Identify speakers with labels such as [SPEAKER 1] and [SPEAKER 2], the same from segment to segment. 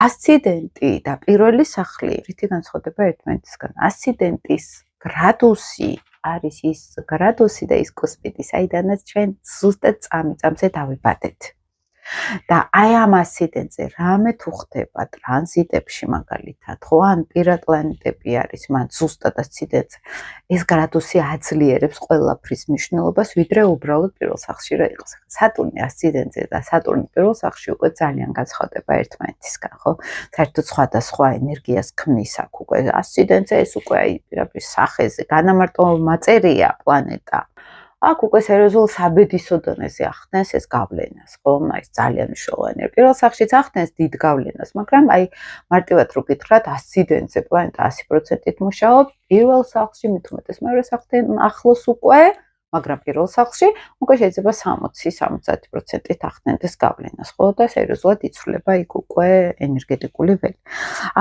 [SPEAKER 1] ასციდენტი და პირველი სახლი რითი განსხვავდება ერთმანეთისგან? ასციდენტის გრადუსი არის ის გრადუსი და ის კუსპიდი, საიდანაც ჩვენ ზუსტად წამზე დავიბადეთ. და აი ამ ასციდენტზე რამე თუ ხდება ტრანზიტებში მაგალითად, ხო, ან პირატლანეტები არის, მან ზუსტად ასციდენტზე, ეს გრადუსი აძლიერებს ყველაფრის მნიშვნელობას, ვიდრე უბრალოდ პირველ სახლში რა იყოს. სატურნი ასციდენტზე და სატურნი პირველ სახლში უკვე ძალიან განსხვავდება ერთმანეთისგან, ხო? საერთოდ სხვადასხვა ენერგიას ქმნის აქ უკვე ასციდენტზე, ეს უკვე აი პირაბი სახეზე განამარტო მაწერია პლანეტა. აქ უკვე სერიოზულ საბედისო დონეზე ახდენს ეს გავლენას, ხო? ეს ძალიან მნიშვნელოვანია. პირველ სახლშიც ახდენს დიდ გავლენას, მაგრამ აი მარტივად რო გითხრათ, ასციდენტზე პლანეტა 100%-ით მუშაობს, პირველ სახლში მით უმეტეს მეორე სახლთან ახლოს უკვე, მაგრამ პირველ სახლში უკვე შეიძლება 60-70%-ით ახდენდეს გავლენას, ხო? და სერიოზულად იცვლება იქ უკვე ენერგეტიკული ველი.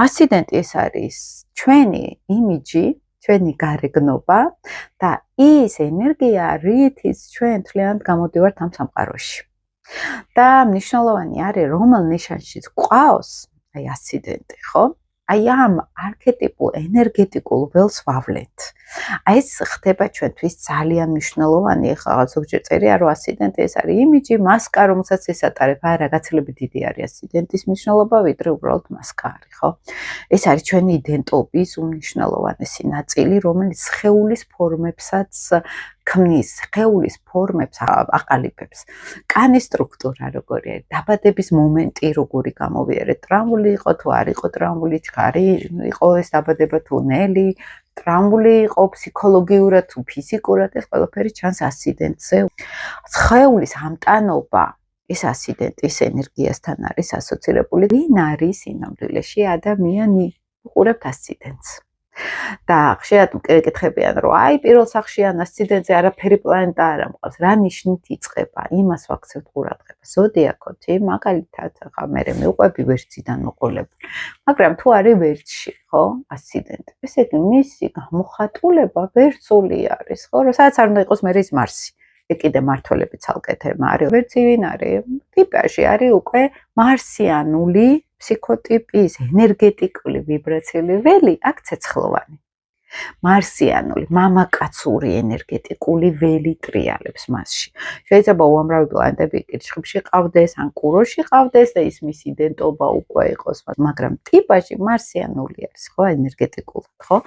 [SPEAKER 1] ასციდენტი ეს არის ჩვენი იმიჯი, ჩვენი გარეგნობა და ის ენერგია, რითიც ჩვენ თლიანად გამოდივართ ამ სამყაროში. და მნიშვნელოვანი არის, რომელ ნიშანშიც გვყავს აი ასციდენტი, ხო? აი ამ არქეტიპულ ენერგეტიკულ ველს ვავლენთ. აი ეს ხდება ჩვენთვის ძალიან მნიშვნელოვანი, ახლა ზოგჯერ წერია, რომ ასციდენტი ეს არის იმიჯი, მასკა, რომელსაც ეს ატარებ, არა, გაცილებით დიდი არის ასციდენტის მნიშვნელობა, ვიდრე უბრალოდ მასკა არის, ხო? ეს არის ჩვენი იდენტობის უმნიშვნელოვანესი ნაწილი, რომელიც სხეულის ფორმებსაც ქმნის, სხეულის ფორმებს აყალიბებს. კანის სტრუქტურა როგორი არის, დაბადების მომენტი როგორი გამოვიარეთ, ტრამვული იყო თუ არ იყო ტრამვული, ჩქარი იყო ეს დაბადება თუ ნელი, ტრამვული იყო ფსიქოლოგიურად თუ ფიზიკურად, ეს ყველაფერი ჩანს ასციდენტზე. სხეულის ამტანობა ეს ასციდენტის ენერგიასთან არის ასოცირებული. ვინ არის სინამდვილეში ადამიანი? უყურებთ ასციდენტს. და ხშირად მკითხებიან, რომ აი პირველ სახლში ან ასციდენტზე არაფერი პლანეტა არ ამყავს, რა ნიშნით იწყება? იმას ვაქცევთ ყურადღებას. ზოდიაქოთი, მაგალითად, ახლა მე მივყვები ვერცხლიდან მოყოლებული. მაგრამ თუ არის ვერცხლში, ხო, ასციდენტი, ესე იგი მისი გამოხატულება ვერცხლი არის, ხო, სადაც არ უნდა იყოს მე ის მარსი. ეგ კიდე მართველები ცალკე თემა არის. ვერცხლი ვინ არის? ტიპაჟი არის უკვე მარსიანული ფსიქოტიპის ენერგეტიკული ვიბრაციული ველი, აქ ცეცხლოვანი. მარსიანული, მამაკაცური ენერგეტიკული ველი ტრიალებს მასში. შეიძლება უამრავი პლანეტები კირჩხიბში ყავდეს, ან კუროში ყავდეს და ის მისი იდენტობა უკვე იყოს, მაგრამ ტიპაჟი მარსიანული არის, ხო, ენერგეტიკულად, ხო?